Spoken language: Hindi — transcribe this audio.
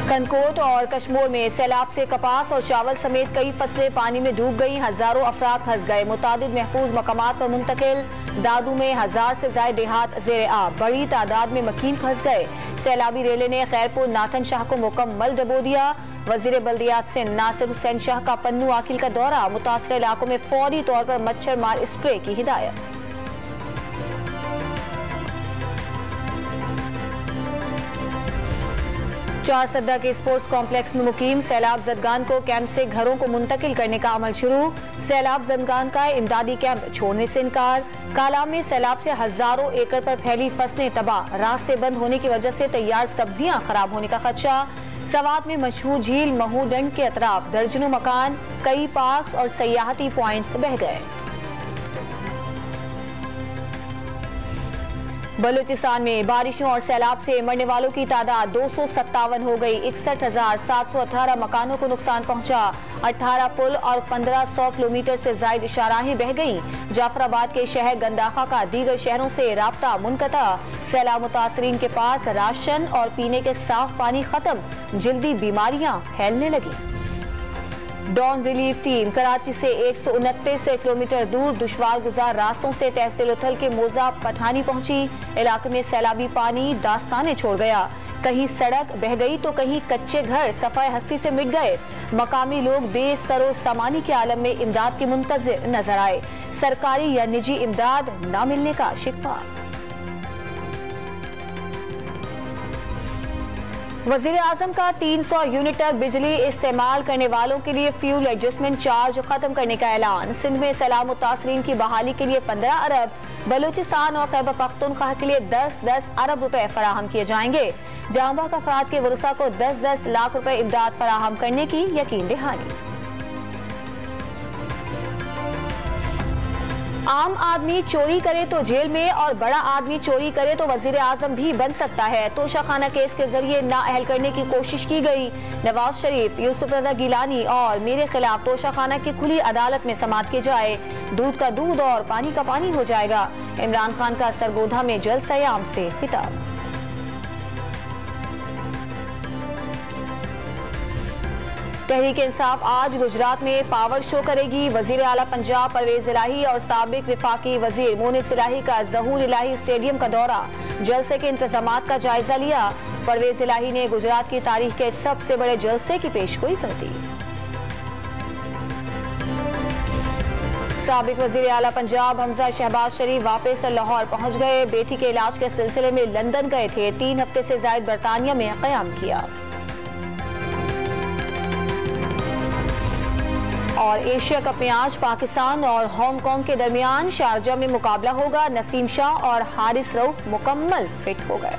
कनकोट और कश्मोर में सैलाब से कपास और चावल समेत कई फसलें पानी में डूब गई। हजारों अफराद फंस गए, मुतादिद महफूज मकामात पर मुंतकिल। दादू में 1000 से ज्यादा देहात जेर आब, बड़ी तादाद में मकीन फंस गए। सैलाबी रेले ने खैरपुर नाथन शाह को मुकम्मल डबो दिया। वजीर बल्दियात से नासिर हुसैन शाह का पन्नू आकिल का दौरा, मुतासर इलाकों में फौरी तौर पर मच्छर मार स्प्रे की हिदायत। चार सद्दा के स्पोर्ट्स कॉम्प्लेक्स में मुकीम सैलाब जदगान को कैंप से घरों को मुंतकिल करने का अमल शुरू। सैलाब जदगान का इमदादी कैंप छोड़ने से इनकार। कालाम में सैलाब से हजारों एकड़ पर फैली फसलें तबाह, रास्ते बंद होने की वजह से तैयार सब्जियां खराब होने का खदशा। सवात में मशहूर झील महूडंड के अतराफ दर्जनों मकान, कई पार्क्स और सयाहती पॉइंट्स बह गए। बलूचिस्तान में बारिशों और सैलाब से मरने वालों की तादाद 257 हो गई। 61,718 मकानों को नुकसान पहुंचा। 18 पुल और 1500 किलोमीटर से ज्यादा शाहराहें बह गईं। जाफराबाद के शहर गंदाखा का दीगर शहरों से राब्ता मुनक़ता। सैलाब मुतासरीन के पास राशन और पीने के साफ पानी खत्म, जल्दी बीमारियां फैलने लगी। डॉन रिलीफ टीम कराची से 129 किलोमीटर दूर दुश्वार गुजार रास्तों से तहसील उथल के मोजा पठानी पहुंची। इलाके में सैलाबी पानी दास्ताने छोड़ गया। कहीं सड़क बह गई तो कहीं कच्चे घर सफाई हस्ती से मिट गए। मकामी लोग बेसरो सामानी के आलम में इमदाद के मुंतज़िर नजर आए। सरकारी या निजी इमदाद न मिलने का शिकवा। वजीर आजम का 300 यूनिट तक बिजली इस्तेमाल करने वालों के लिए फ्यूल एडजस्टमेंट चार्ज खत्म करने का ऐलान। सिंध में सैलाब मुतासरीन की बहाली के लिए 15 अरब, बलूचिस्तान और खैबर पख्तूनख्वा के लिए 10-10 अरब रुपए फराहम किए जाएंगे। जांबा का अफराद के वरुसा को 10-10 लाख रुपए इमदाद फराहम करने की यकीन दहानी। आम आदमी चोरी करे तो जेल में और बड़ा आदमी चोरी करे तो वजीर आजम भी बन सकता है। तोशाखाना केस के जरिए नाअहल करने की कोशिश की गई। नवाज शरीफ, यूसुफ रजा गिलानी और मेरे खिलाफ तोशाखाना की खुली अदालत में समाअत की जाए। दूध का दूध और पानी का पानी हो जाएगा। इमरान खान का सरगोधा में जल सयाम से खिताब। तहरीक इंसाफ आज गुजरात में पावर शो करेगी। वजीर आला पंजाब परवेज इलाही और साबिक विफाकी वजीर मोनिस इलाही का ज़हूर इलाही स्टेडियम का दौरा, जलसे के इंतजामात का जायजा लिया। परवेज इलाही ने गुजरात की तारीख के सबसे बड़े जलसे की पेशगोई कर दी। साबिक वजीर आला पंजाब हमजा शहबाज शरीफ वापस लाहौर पहुंच गए। बेटी के इलाज के सिलसिले में लंदन गए थे। 3 हफ्ते से ज्यादा बरतानिया में क़याम किया। और एशिया कप में आज पाकिस्तान और हांगकांग के दरमियान शारजा में मुकाबला होगा। नसीम शाह और हारिस रऊफ मुकम्मल फिट हो गए।